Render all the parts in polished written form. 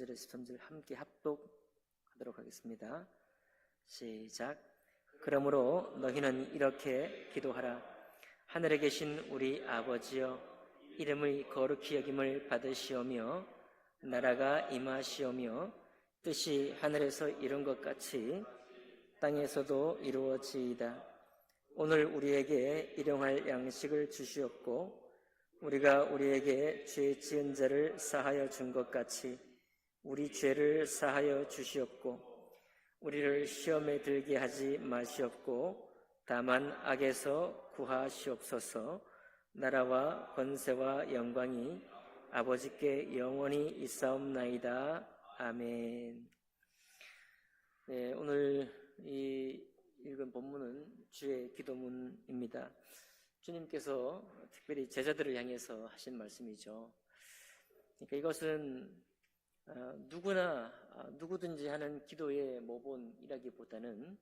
12절, 13절 함께 합독하도록 하겠습니다. 시작. 그러므로 너희는 이렇게 기도하라. 하늘에 계신 우리 아버지여, 이름의 거룩히 여김을 받으시오며 나라가 임하시오며 뜻이 하늘에서 이룬 것 같이 땅에서도 이루어지이다. 오늘 우리에게 일용할 양식을 주시옵고 우리가 우리에게 죄 지은 자를 사하여 준 것 같이 우리 죄를 사하여 주시옵고 우리를 시험에 들게 하지 마시옵고 다만 악에서 구하시옵소서. 나라와 권세와 영광이 아버지께 영원히 있사옵나이다. 아멘. 네, 오늘 이 읽은 본문은 주의 기도문입니다. 주님께서 특별히 제자들을 향해서 하신 말씀이죠. 그러니까 이것은 누구든지 하는 기도의 모본이라기보다는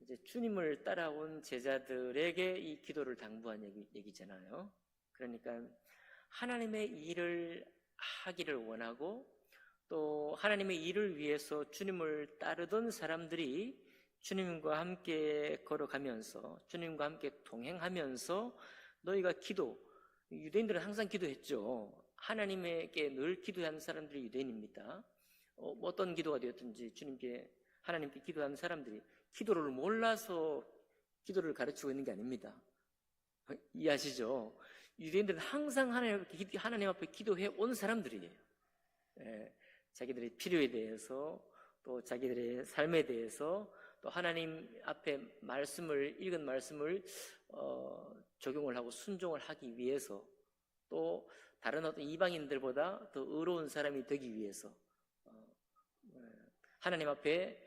이제 주님을 따라온 제자들에게 이 기도를 당부한 얘기잖아요. 그러니까 하나님의 일을 하기를 원하고 또 하나님의 일을 위해서 주님을 따르던 사람들이 주님과 함께 걸어가면서 주님과 함께 동행하면서 너희가 유대인들은 항상 기도했죠. 하나님에게 늘 기도하는 사람들이 유대인입니다. 어떤 기도가 되었든지 하나님께 기도하는 사람들이 기도를 몰라서 기도를 가르치고 있는 게 아닙니다. 이해하시죠? 유대인들은 항상 하나님 앞에 기도해 온 사람들이에요. 자기들의 필요에 대해서 또 자기들의 삶에 대해서 또 하나님 앞에 읽은 말씀을 적용을 하고 순종을 하기 위해서 또 다른 어떤 이방인들보다 더 의로운 사람이 되기 위해서 하나님 앞에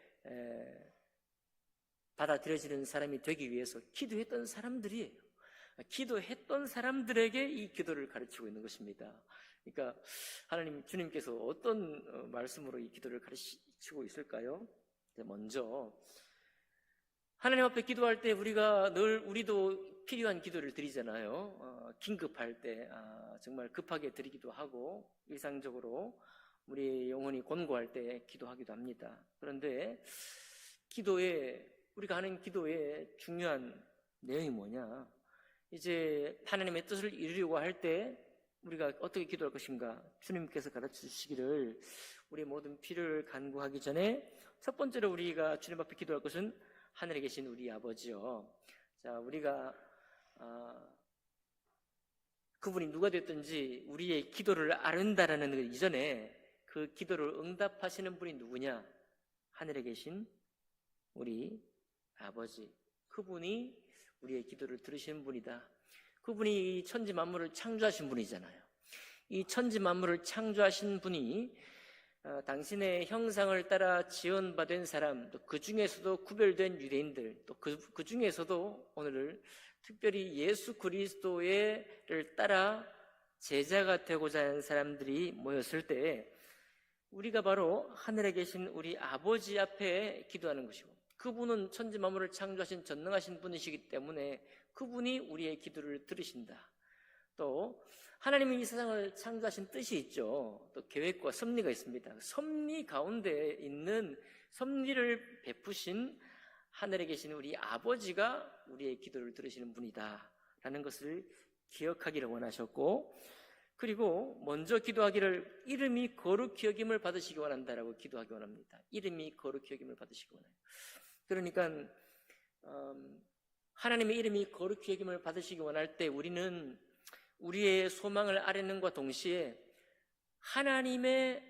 받아들여지는 사람이 되기 위해서 기도했던 사람들이에요. 기도했던 사람들에게 이 기도를 가르치고 있는 것입니다. 그러니까 주님께서 어떤 말씀으로 이 기도를 가르치고 있을까요? 먼저 하나님 앞에 기도할 때 우리도 필요한 기도를 드리잖아요. 긴급할 때 정말 급하게 드리기도 하고 일상적으로 우리 영혼이 곤고할 때 기도하기도 합니다. 그런데 우리가 하는 기도의 중요한 내용이 뭐냐? 이제 하나님의 뜻을 이루려고 할 때 우리가 어떻게 기도할 것인가? 주님께서 가르쳐 주시기를 우리의 모든 필요를 간구하기 전에 첫 번째로 우리가 주님 앞에 기도할 것은 하늘에 계신 우리 아버지요. 자, 우리가 그분이 누가 됐든지 우리의 기도를 아른다라는 것 이전에 그 기도를 응답하시는 분이 누구냐? 하늘에 계신 우리 아버지. 그분이 우리의 기도를 들으시는 분이다. 그분이 이 천지 만물을 창조하신 분이잖아요. 이 천지 만물을 창조하신 분이 당신의 형상을 따라 지원받은 사람, 또 그 중에서도 구별된 유대인들, 또 그 중에서도 오늘 특별히 예수 그리스도를 따라 제자가 되고자 하는 사람들이 모였을 때 우리가 바로 하늘에 계신 우리 아버지 앞에 기도하는 것이고 그분은 천지 만물을 창조하신 전능하신 분이시기 때문에 그분이 우리의 기도를 들으신다. 또 하나님이 이 세상을 창조하신 뜻이 있죠. 또 계획과 섭리가 있습니다. 섭리 가운데 있는 섭리를 베푸신 하늘에 계신 우리 아버지가 우리의 기도를 들으시는 분이다 라는 것을 기억하기를 원하셨고, 그리고 먼저 기도하기를 이름이 거룩히 여김을 받으시기 원한다라고 기도하기 원합니다. 이름이 거룩히 여김을 받으시기 원해요. 그러니까 하나님의 이름이 거룩히 여김을 받으시기 원할 때 우리는 우리의 소망을 아뢰는과 동시에 하나님의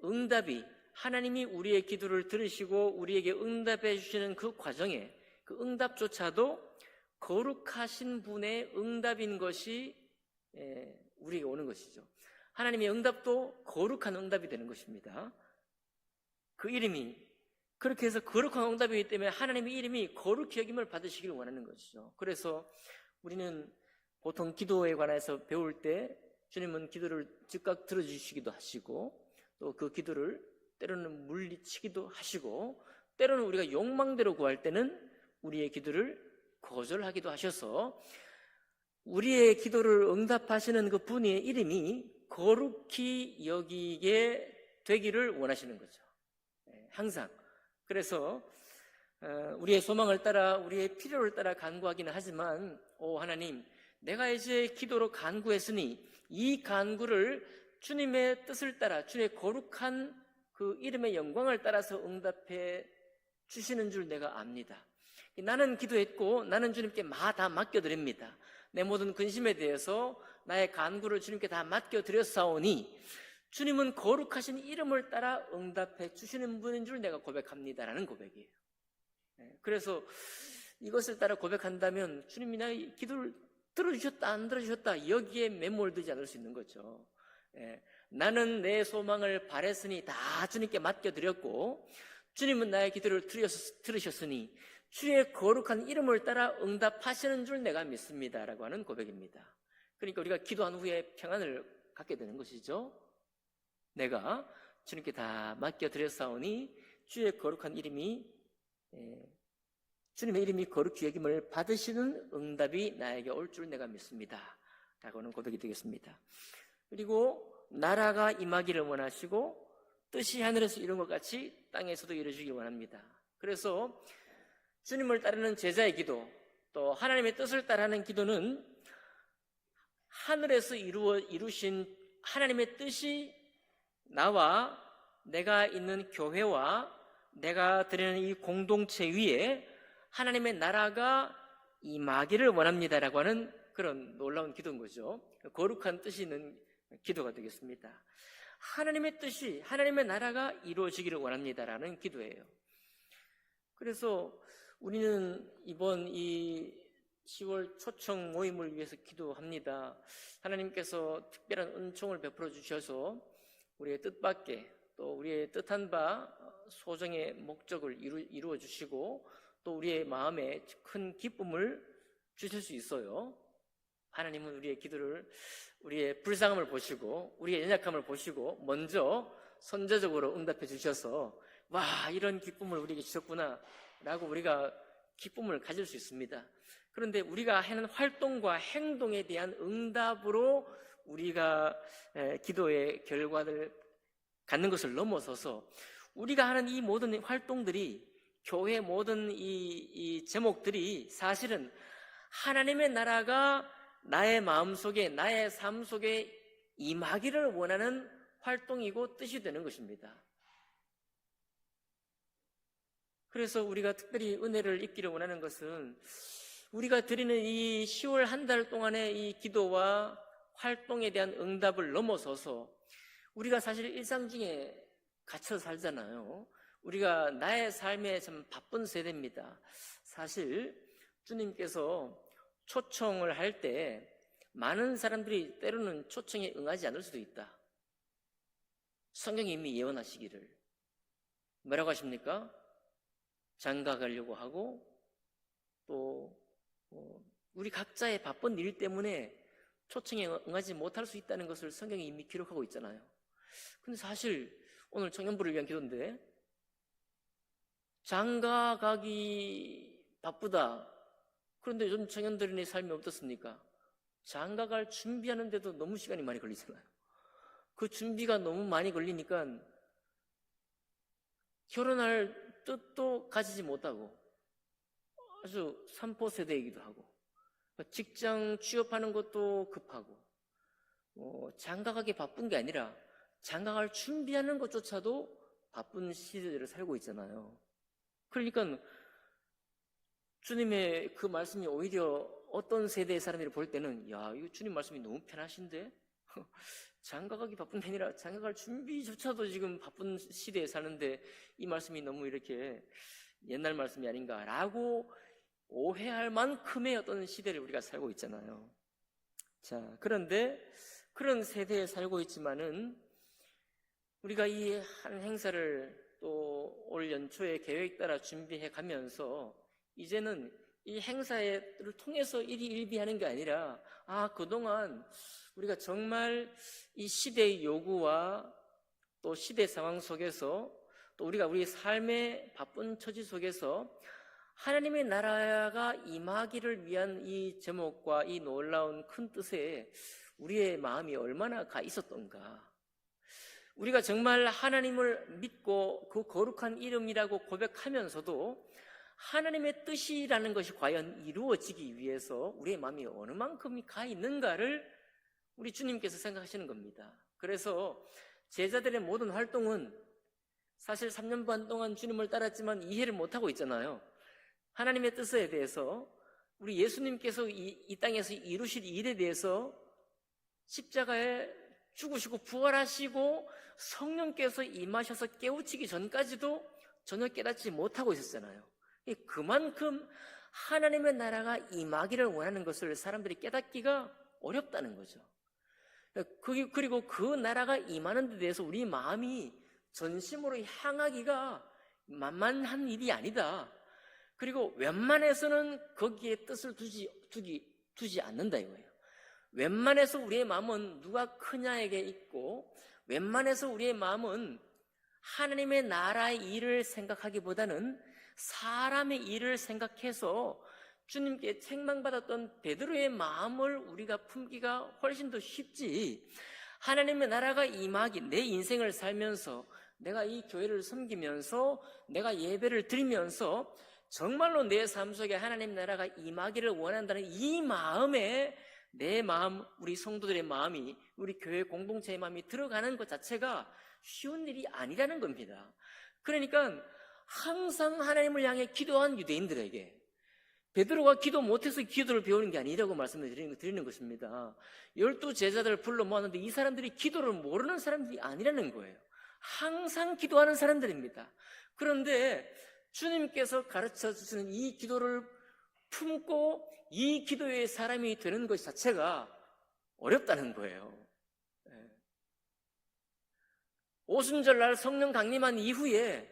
응답이, 하나님이 우리의 기도를 들으시고 우리에게 응답해 주시는 그 과정에 그 응답조차도 거룩하신 분의 응답인 것이 우리에게 오는 것이죠. 하나님의 응답도 거룩한 응답이 되는 것입니다. 그 이름이 그렇게 해서 거룩한 응답이기 때문에 하나님의 이름이 거룩히 여김을 받으시기를 원하는 것이죠. 그래서 우리는 보통 기도에 관해서 배울 때 주님은 기도를 즉각 들어주시기도 하시고 또 그 기도를 때로는 물리치기도 하시고 때로는 우리가 욕망대로 구할 때는 우리의 기도를 거절하기도 하셔서 우리의 기도를 응답하시는 그 분의 이름이 거룩히 여기게 되기를 원하시는 거죠. 항상. 그래서 우리의 소망을 따라 우리의 필요를 따라 간구하기는 하지만 하나님, 내가 이제 기도로 간구했으니 이 간구를 주님의 뜻을 따라 주님의 거룩한 그 이름의 영광을 따라서 응답해 주시는 줄 내가 압니다. 나는 기도했고 나는 주님께 다 맡겨드립니다. 내 모든 근심에 대해서 나의 간구를 주님께 다 맡겨드렸사오니 주님은 거룩하신 이름을 따라 응답해 주시는 분인 줄 내가 고백합니다라는 고백이에요. 그래서 이것을 따라 고백한다면 주님이 나의 기도를 들어주셨다 안 들어주셨다 여기에 매몰되지 않을 수 있는 거죠. 나는 내 소망을 바랬으니 다 주님께 맡겨드렸고 주님은 나의 기도를 들으셨으니 주의 거룩한 이름을 따라 응답하시는 줄 내가 믿습니다라고 하는 고백입니다. 그러니까 우리가 기도한 후에 평안을 갖게 되는 것이죠. 내가 주님께 다 맡겨드렸사오니 주의 거룩한 이름이 주님의 이름이 거룩히 여김을 받으시는 응답이 나에게 올 줄 내가 믿습니다 라고 하는 고백이 되겠습니다. 그리고 나라가 임하기를 원하시고 뜻이 하늘에서 이룬 것 같이 땅에서도 이루어지길 원합니다. 그래서 주님을 따르는 제자의 기도, 또 하나님의 뜻을 따르는 기도는 하늘에서 이루신 하나님의 뜻이 나와 내가 있는 교회와 내가 드리는 이 공동체 위에 하나님의 나라가 임하기를 원합니다라고 하는 그런 놀라운 기도인 거죠. 거룩한 뜻이 있는 기도가 되겠습니다. 하나님의 뜻이, 하나님의 나라가 이루어지기를 원합니다라는 기도예요. 그래서 우리는 이번 이 10월 초청 모임을 위해서 기도합니다. 하나님께서 특별한 은총을 베풀어 주셔서 우리의 뜻밖에 또 우리의 뜻한 바 소정의 목적을 이루어 주시고 또 우리의 마음에 큰 기쁨을 주실 수 있어요. 하나님은 우리의 기도를, 우리의 불쌍함을 보시고 우리의 연약함을 보시고 먼저 선제적으로 응답해 주셔서 와, 이런 기쁨을 우리에게 주셨구나 라고 우리가 기쁨을 가질 수 있습니다. 그런데 우리가 하는 활동과 행동에 대한 응답으로 우리가 기도의 결과를 갖는 것을 넘어서서 우리가 하는 이 모든 활동들이, 교회 모든 이 제목들이 사실은 하나님의 나라가 나의 마음속에, 나의 삶 속에 임하기를 원하는 활동이고 뜻이 되는 것입니다. 그래서 우리가 특별히 은혜를 입기를 원하는 것은 우리가 드리는 이 10월 한 달 동안의 이 기도와 활동에 대한 응답을 넘어서서 우리가 사실 일상 중에 갇혀 살잖아요. 우리가 나의 삶에 참 바쁜 세대입니다. 사실 주님께서 초청을 할 때 많은 사람들이 때로는 초청에 응하지 않을 수도 있다. 성경이 이미 예언하시기를 뭐라고 하십니까? 장가 가려고 하고 또 우리 각자의 바쁜 일 때문에 초청에 응하지 못할 수 있다는 것을 성경이 이미 기록하고 있잖아요. 근데 사실 오늘 청년부를 위한 기도인데 장가 가기 바쁘다. 그런데 요즘 청년들의 삶이 어떻습니까? 장가 갈 준비하는데도 너무 시간이 많이 걸리잖아요. 그 준비가 너무 많이 걸리니까 결혼할 뜻도 가지지 못하고 아주 삼포 세대이기도 하고 직장 취업하는 것도 급하고 장가 가기 바쁜 게 아니라 장가 갈 준비하는 것조차도 바쁜 시대를 살고 있잖아요. 그러니까 주님의 그 말씀이 오히려 어떤 세대의 사람들이 볼 때는 야, 이거 주님 말씀이 너무 편하신데? 장가 가기 바쁜 게 아니라 장가 갈 준비조차도 지금 바쁜 시대에 사는데 이 말씀이 너무 이렇게 옛날 말씀이 아닌가라고 오해할 만큼의 어떤 시대를 우리가 살고 있잖아요. 자, 그런데 그런 세대에 살고 있지만은 우리가 이 한 행사를 또 올 연초에 계획 따라 준비해 가면서 이제는 이 행사를 통해서 일희일비하는 게 아니라 그동안 우리가 정말 이 시대의 요구와 또 시대 상황 속에서 또 우리가 우리 삶의 바쁜 처지 속에서 하나님의 나라가 임하기를 위한 이 제목과 이 놀라운 큰 뜻에 우리의 마음이 얼마나 가 있었던가. 우리가 정말 하나님을 믿고 그 거룩한 이름이라고 고백하면서도 하나님의 뜻이라는 것이 과연 이루어지기 위해서 우리의 마음이 어느 만큼이 가 있는가를 우리 주님께서 생각하시는 겁니다. 그래서 제자들의 모든 활동은 사실 3년 반 동안 주님을 따랐지만 이해를 못하고 있잖아요. 하나님의 뜻에 대해서, 우리 예수님께서 이 땅에서 이루실 일에 대해서, 십자가에 죽으시고 부활하시고 성령께서 임하셔서 깨우치기 전까지도 전혀 깨닫지 못하고 있었잖아요. 그만큼 하나님의 나라가 임하기를 원하는 것을 사람들이 깨닫기가 어렵다는 거죠. 그리고 그 나라가 임하는 데 대해서 우리 마음이 전심으로 향하기가 만만한 일이 아니다. 그리고 웬만해서는 거기에 뜻을 두지 않는다 이거예요. 웬만해서 우리의 마음은 누가 크냐에게 있고, 웬만해서 우리의 마음은 하나님의 나라의 일을 생각하기보다는 사람의 일을 생각해서 주님께 책망받았던 베드로의 마음을 우리가 품기가 훨씬 더 쉽지, 하나님의 나라가 임하기, 내 인생을 살면서 내가 이 교회를 섬기면서 내가 예배를 드리면서 정말로 내 삶 속에 하나님 나라가 임하기를 원한다는 이 마음에 내 마음, 우리 성도들의 마음이, 우리 교회 공동체의 마음이 들어가는 것 자체가 쉬운 일이 아니라는 겁니다. 그러니까 항상 하나님을 향해 기도한 유대인들에게 베드로가 기도 못해서 기도를 배우는 게 아니라고 말씀을 드리는 것입니다. 12 제자들을 불러 모았는데 이 사람들이 기도를 모르는 사람들이 아니라는 거예요. 항상 기도하는 사람들입니다. 그런데 주님께서 가르쳐 주시는 이 기도를 품고 이 기도의 사람이 되는 것 자체가 어렵다는 거예요. 오순절날 성령 강림한 이후에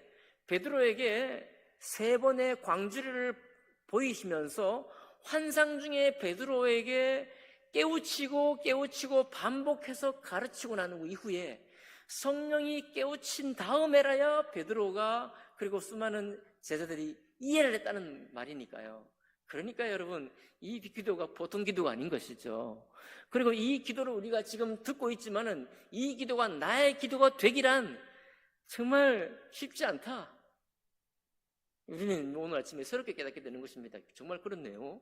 베드로에게 3번의 광주리를 보이시면서 환상 중에 베드로에게 깨우치고 반복해서 가르치고 난 이후에 성령이 깨우친 다음에라야 베드로가, 그리고 수많은 제자들이 이해를 했다는 말이니까요. 그러니까 여러분, 이 기도가 보통 기도가 아닌 것이죠. 그리고 이 기도를 우리가 지금 듣고 있지만은 이 기도가 나의 기도가 되기란 정말 쉽지 않다. 우리는 오늘 아침에 새롭게 깨닫게 되는 것입니다. 정말 그렇네요.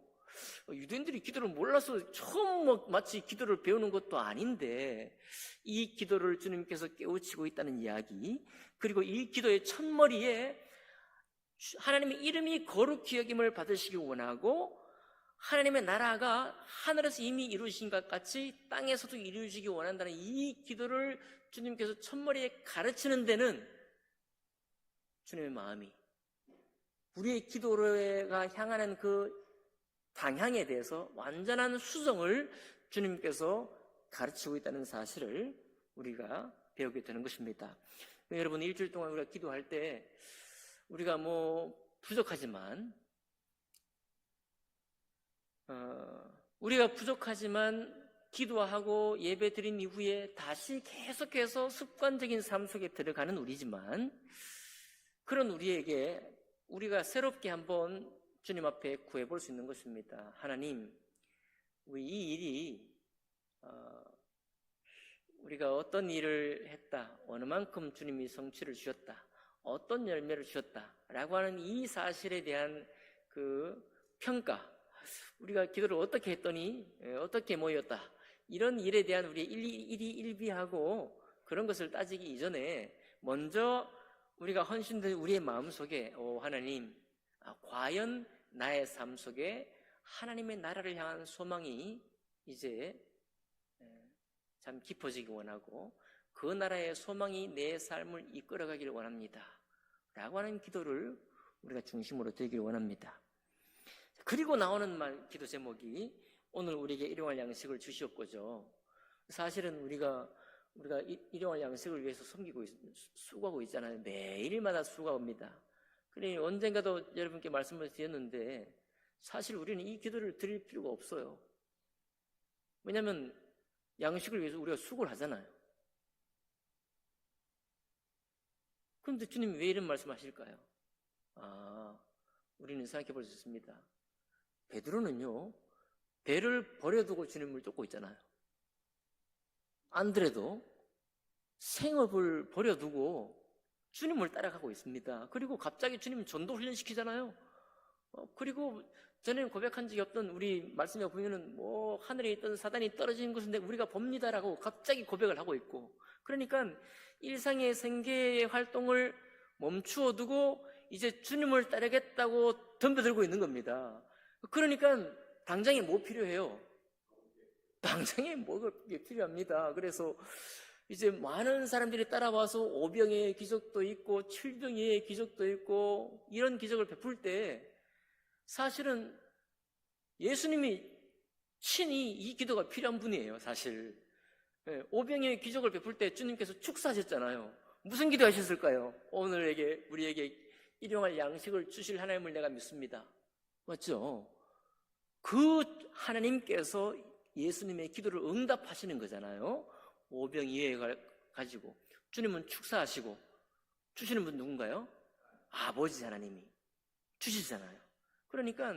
유대인들이 기도를 몰라서 처음 마치 기도를 배우는 것도 아닌데 이 기도를 주님께서 깨우치고 있다는 이야기, 그리고 이 기도의 첫머리에 하나님의 이름이 거룩히 여김을 받으시기 원하고 하나님의 나라가 하늘에서 이미 이루어진 것 같이 땅에서도 이루어지기 원한다는 이 기도를 주님께서 첫머리에 가르치는 데는 주님의 마음이, 우리의 기도가 향하는 그 방향에 대해서 완전한 수정을 주님께서 가르치고 있다는 사실을 우리가 배우게 되는 것입니다. 여러분, 일주일 동안 우리가 기도할 때 우리가 부족하지만 기도하고 예배 드린 이후에 다시 계속해서 습관적인 삶 속에 들어가는 우리지만, 그런 우리에게 우리가 새롭게 한번 주님 앞에 구해볼 수 있는 것입니다. 하나님, 우리 이 일이 우리가 어떤 일을 했다, 어느 만큼 주님이 성취를 주셨다, 어떤 열매를 주셨다 라고 하는 이 사실에 대한 그 평가, 우리가 기도를 어떻게 했더니 어떻게 모였다, 이런 일에 대한 우리의 일희일비하고 그런 것을 따지기 이전에 먼저 우리가 헌신된 우리의 마음속에 하나님, 과연 나의 삶 속에 하나님의 나라를 향한 소망이 이제 참 깊어지기 원하고 그 나라의 소망이 내 삶을 이끌어가기를 원합니다 라고 하는 기도를 우리가 중심으로 드리기를 원합니다. 그리고 나오는 기도 제목이 오늘 우리에게 일용할 양식을 주시옵고죠. 사실은 우리가 일용할 양식을 위해서 수고하고 있잖아요. 매일마다 수고합니다. 그러니 언젠가도 여러분께 말씀을 드렸는데 사실 우리는 이 기도를 드릴 필요가 없어요. 왜냐하면 양식을 위해서 우리가 수고를 하잖아요. 그런데 주님이 왜 이런 말씀하실까요? 우리는 생각해 볼 수 있습니다. 베드로는요, 배를 버려두고 주님을 쫓고 있잖아요. 안드레도 생업을 버려두고 주님을 따라가고 있습니다. 그리고 갑자기 주님 전도 훈련시키잖아요. 그리고 전에는 고백한 적이 없던 우리 말씀에 보면은 뭐 하늘에 있던 사단이 떨어지는 것은 우리가 봅니다라고 갑자기 고백을 하고 있고, 그러니까 일상의 생계의 활동을 멈추어 두고 이제 주님을 따르겠다고 덤벼들고 있는 겁니다. 그러니까 당장에 뭐 필요해요? 당장에 뭐가 필요합니다. 그래서 이제 많은 사람들이 따라와서 오병의 기적도 있고 칠병의 기적도 있고 이런 기적을 베풀 때 사실은 예수님이 친히 이 기도가 필요한 분이에요. 사실 오병의 기적을 베풀 때 주님께서 축사하셨잖아요. 무슨 기도하셨을까요? 오늘 우리에게 일용할 양식을 주실 하나님을 내가 믿습니다. 맞죠? 그 하나님께서 예수님의 기도를 응답하시는 거잖아요. 오병이어가 가지고 주님은 축사하시고 주시는 분 누군가요? 아버지 하나님이 주시잖아요. 그러니까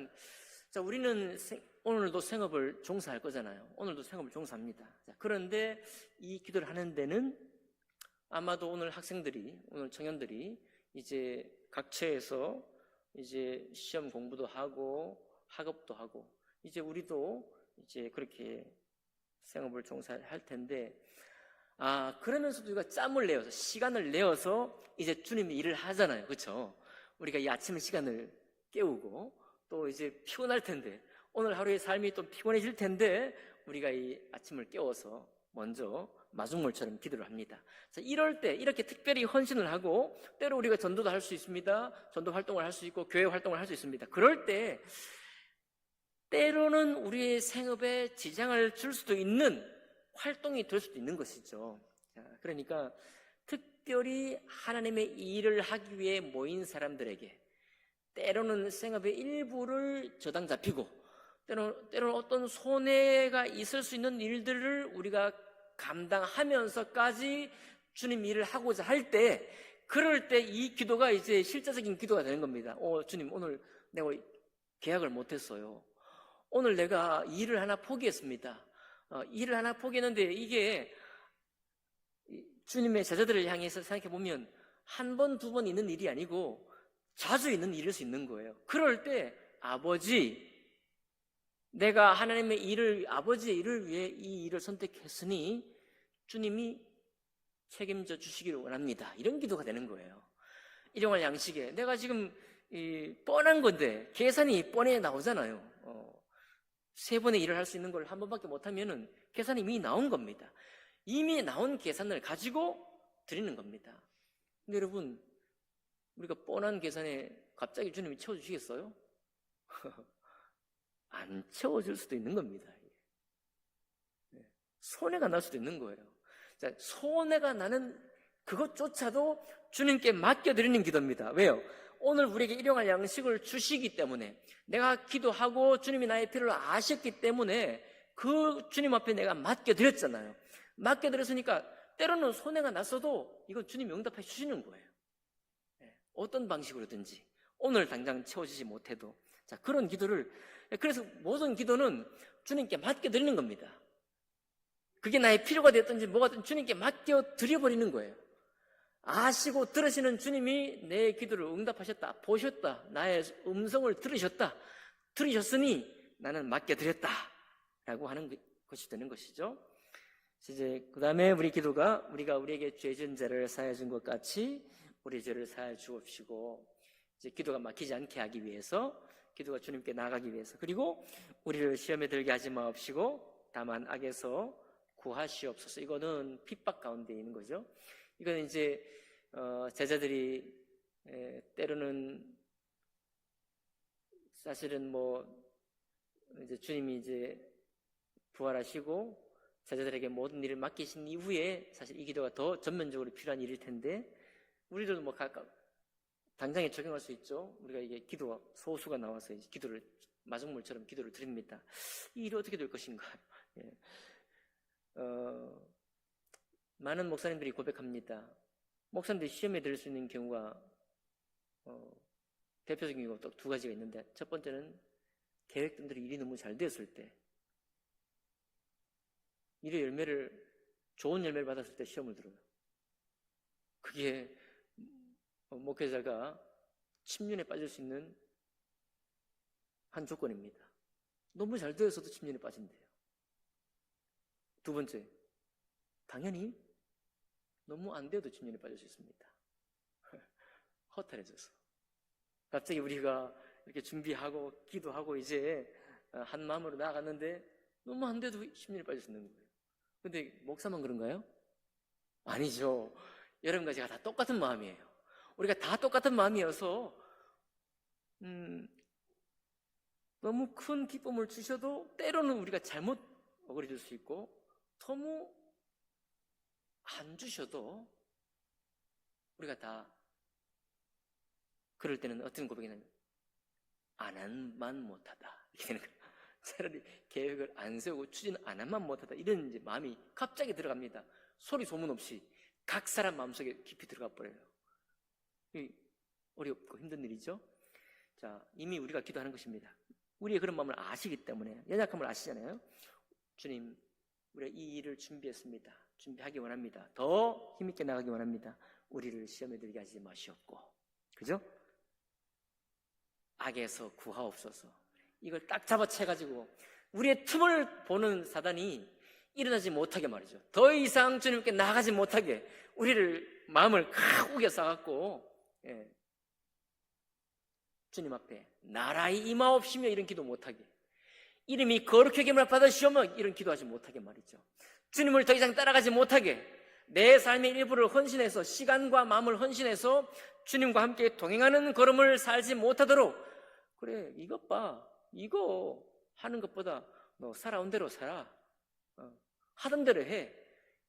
자, 우리는 오늘도 생업을 종사할 거잖아요. 오늘도 생업을 종사합니다. 자, 그런데 이 기도를 하는 데는 아마도 오늘 학생들이, 오늘 청년들이 이제 각처에서 이제 시험 공부도 하고 학업도 하고 이제 우리도 이제 그렇게 생업을 종사할 텐데, 그러면서도 우리가 짬을 내어서 시간을 내어서 이제 주님이 일을 하잖아요. 그렇죠? 우리가 이 아침 시간을 깨우고 또 이제 피곤할 텐데, 오늘 하루의 삶이 또 피곤해질 텐데 우리가 이 아침을 깨워서 먼저 마중물처럼 기도를 합니다. 자, 이럴 때 이렇게 특별히 헌신을 하고, 때로 우리가 전도도 할 수 있습니다. 전도 활동을 할 수 있고 교회 활동을 할 수 있습니다. 그럴 때 때로는 우리의 생업에 지장을 줄 수도 있는 활동이 될 수도 있는 것이죠. 그러니까 특별히 하나님의 일을 하기 위해 모인 사람들에게 때로는 생업의 일부를 저당 잡히고 때로는 어떤 손해가 있을 수 있는 일들을 우리가 감당하면서까지 주님 일을 하고자 할 때, 그럴 때 이 기도가 이제 실제적인 기도가 되는 겁니다. 주님, 오늘 내가 계약을 못했어요. 오늘 내가 일을 하나 포기했습니다. 일을 하나 포기했는데 이게 주님의 제자들을 향해서 생각해보면 한 번, 두 번 있는 일이 아니고 자주 있는 일일 수 있는 거예요. 그럴 때 아버지, 내가 하나님의 일을, 아버지의 일을 위해 이 일을 선택했으니 주님이 책임져 주시기를 원합니다. 이런 기도가 되는 거예요. 일용할 양식에 내가 지금 뻔한 건데 계산이 뻔해 나오잖아요. 세 번의 일을 할 수 있는 걸 한 번밖에 못하면은 계산이 이미 나온 겁니다. 이미 나온 계산을 가지고 드리는 겁니다. 근데 여러분, 우리가 뻔한 계산에 갑자기 주님이 채워주시겠어요? 안 채워줄 수도 있는 겁니다. 손해가 날 수도 있는 거예요. 자, 손해가 나는 그것조차도 주님께 맡겨드리는 기도입니다. 왜요? 오늘 우리에게 일용할 양식을 주시기 때문에, 내가 기도하고 주님이 나의 필요를 아셨기 때문에 그 주님 앞에 내가 맡겨드렸잖아요. 맡겨드렸으니까 때로는 손해가 났어도 이건 주님이 응답해 주시는 거예요. 어떤 방식으로든지 오늘 당장 채워지지 못해도. 자, 그런 기도를, 그래서 모든 기도는 주님께 맡겨드리는 겁니다. 그게 나의 필요가 되었든지 뭐가 됐든 주님께 맡겨드려버리는 거예요. 아시고 들으시는 주님이 내 기도를 응답하셨다, 보셨다, 나의 음성을 들으셨으니 나는 맡겨드렸다 라고 하는 것이 되는 것이죠. 이제 그 다음에 우리 기도가, 우리가 우리에게 죄진 자를 사하여 준 것 같이 우리 죄를 사하여 주옵시고, 이제 기도가 막히지 않게 하기 위해서, 기도가 주님께 나아가기 위해서, 그리고 우리를 시험에 들게 하지 마옵시고 다만 악에서 구하시옵소서. 이거는 핍박 가운데 있는 거죠. 이거는 이제 제자들이 때로는 사실은 뭐 이제 주님이 이제 부활하시고 제자들에게 모든 일을 맡기신 이후에 사실 이 기도가 더 전면적으로 필요한 일일 텐데, 우리들도 뭐 당장에 적용할 수 있죠. 우리가 이게 기도가 소수가 나와서 이제 기도를 마중물처럼 기도를 드립니다. 이 일이 어떻게 될 것인가? 많은 목사님들이 고백합니다. 목사님들이 시험에 들 수 있는 경우가 대표적인 경우가 또 두 가지가 있는데, 첫 번째는 계획된 대로 일이 너무 잘 되었을 때, 일의 열매를, 좋은 열매를 받았을 때 시험을 들어요. 그게 목회자가 침륜에 빠질 수 있는 한 조건입니다. 너무 잘 되어서도 침륜에 빠진대요. 두 번째, 당연히 너무 안 돼도 침륜에 빠질 수 있습니다. 허탈해져서. 갑자기 우리가 이렇게 준비하고 기도하고 이제 한 마음으로 나아갔는데 너무 안 돼도 침륜에 빠질 수 있는 거예요. 근데 목사만 그런가요? 아니죠. 여러분과 제가 다 똑같은 마음이에요. 우리가 다 똑같은 마음이어서 너무 큰 기쁨을 주셔도 때로는 우리가 잘못 어그러질 수 있고, 너무 안 주셔도 우리가 다 그럴 때는 어떤 고백이냐면 안 한만 못하다 이렇게 되는 거예요. 차라리 계획을 안 세우고 추진 안 한만 못하다 이런 이제 마음이 갑자기 들어갑니다. 소리 소문 없이 각 사람 마음속에 깊이 들어가 버려요. 어렵고 힘든 일이죠. 자, 이미 우리가 기도하는 것입니다. 우리의 그런 마음을 아시기 때문에, 연약함을 아시잖아요. 주님, 우리가 이 일을 준비했습니다. 준비하기 원합니다. 더 힘있게 나가기 원합니다. 우리를 시험에 들게 하지 마시옵고, 그죠? 악에서 구하옵소서. 이걸 딱 잡아채가지고 우리의 틈을 보는 사단이 일어나지 못하게 말이죠. 더 이상 주님께 나가지 못하게 우리를 마음을 칵 우겨 싸갖고, 주님 앞에 나라의 임하옵시며 이런 기도 못하게, 이름이 거룩하게 여김을 받으시오며 이런 기도하지 못하게 말이죠. 주님을 더 이상 따라가지 못하게 내 삶의 일부를 헌신해서, 시간과 마음을 헌신해서 주님과 함께 동행하는 걸음을 살지 못하도록, 그래 이것 봐, 이거 하는 것보다 너 살아온 대로 살아, 하던 대로 해,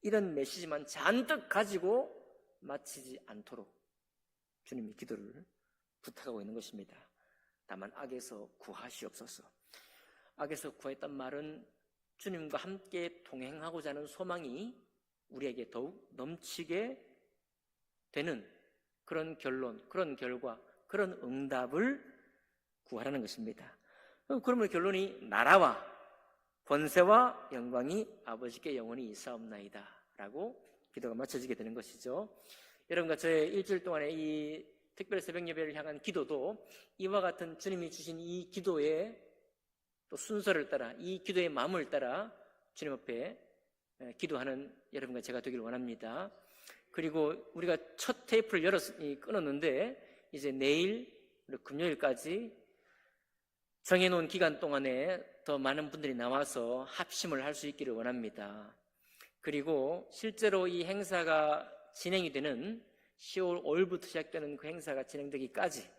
이런 메시지만 잔뜩 가지고 마치지 않도록 주님이 기도를 부탁하고 있는 것입니다. 다만 악에서 구하시옵소서. 악에서 구했단 말은 주님과 함께 동행하고자 하는 소망이 우리에게 더욱 넘치게 되는 그런 결론, 그런 결과, 그런 응답을 구하라는 것입니다. 그러면 결론이 나라와 권세와 영광이 아버지께 영원히 있사옵나이다 라고 기도가 마쳐지게 되는 것이죠. 여러분과 저의 일주일 동안의 이 특별 새벽 예배를 향한 기도도 이와 같은 주님이 주신 이 기도의 또 순서를 따라, 이 기도의 마음을 따라 주님 앞에 기도하는 여러분과 제가 되기를 원합니다. 그리고 우리가 첫 테이프를 끊었는데 이제 내일 금요일까지 정해놓은 기간 동안에 더 많은 분들이 나와서 합심을 할 수 있기를 원합니다. 그리고 실제로 이 행사가 진행이 되는 10월 5일부터 시작되는 그 행사가 진행되기까지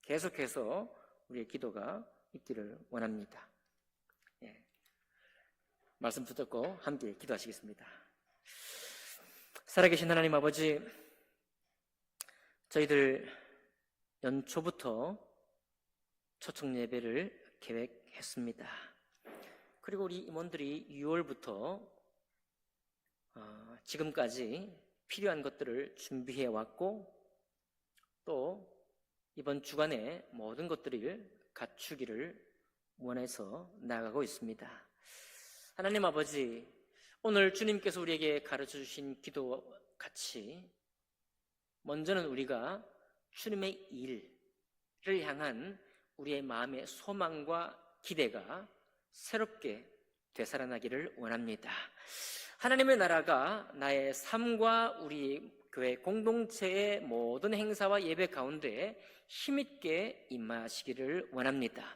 계속해서 우리의 기도가 있기를 원합니다. 말씀 붙잡고 함께 기도하시겠습니다. 살아계신 하나님 아버지, 저희들 연초부터 초청 예배를 계획했습니다. 그리고 우리 임원들이 6월부터 지금까지 필요한 것들을 준비해 왔고, 또 이번 주간에 모든 것들을 갖추기를 원해서 나아가고 있습니다. 하나님 아버지, 오늘 주님께서 우리에게 가르쳐 주신 기도와 같이 먼저는 우리가 주님의 일을 향한 우리의 마음의 소망과 기대가 새롭게 되살아나기를 원합니다. 하나님의 나라가 나의 삶과 우리 교회 공동체의 모든 행사와 예배 가운데 힘있게 임하시기를 원합니다.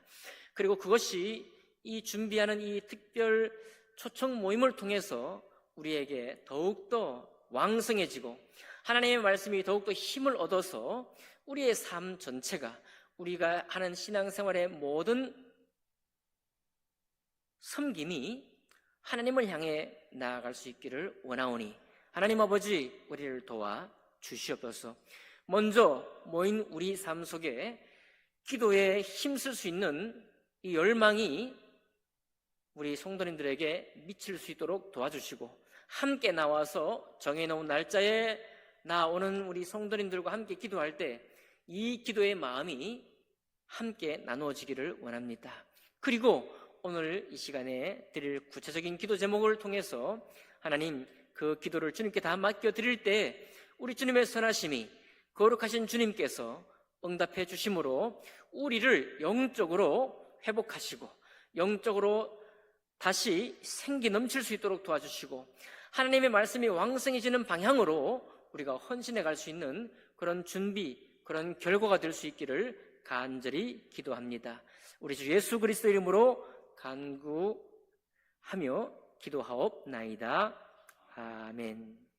그리고 그것이 이 준비하는 이 특별 초청 모임을 통해서 우리에게 더욱더 왕성해지고 하나님의 말씀이 더욱더 힘을 얻어서 우리의 삶 전체가, 우리가 하는 신앙생활의 모든 섬김이 하나님을 향해 나아갈 수 있기를 원하오니 하나님 아버지, 우리를 도와 주시옵소서. 먼저 모인 우리 삶 속에 기도에 힘쓸 수 있는 이 열망이 우리 성도님들에게 미칠 수 있도록 도와주시고, 함께 나와서 정해놓은 날짜에 나오는 우리 성도님들과 함께 기도할 때 이 기도의 마음이 함께 나누어지기를 원합니다. 그리고 오늘 이 시간에 드릴 구체적인 기도 제목을 통해서 하나님, 그 기도를 주님께 다 맡겨드릴 때 우리 주님의 선하심이 거룩하신 주님께서 응답해 주심으로 우리를 영적으로 회복하시고 영적으로 다시 생기 넘칠 수 있도록 도와주시고 하나님의 말씀이 왕성해지는 방향으로 우리가 헌신해 갈 수 있는 그런 준비, 그런 결과가 될 수 있기를 간절히 기도합니다. 우리 주 예수 그리스도 이름으로 간구하며 기도하옵나이다. 아멘.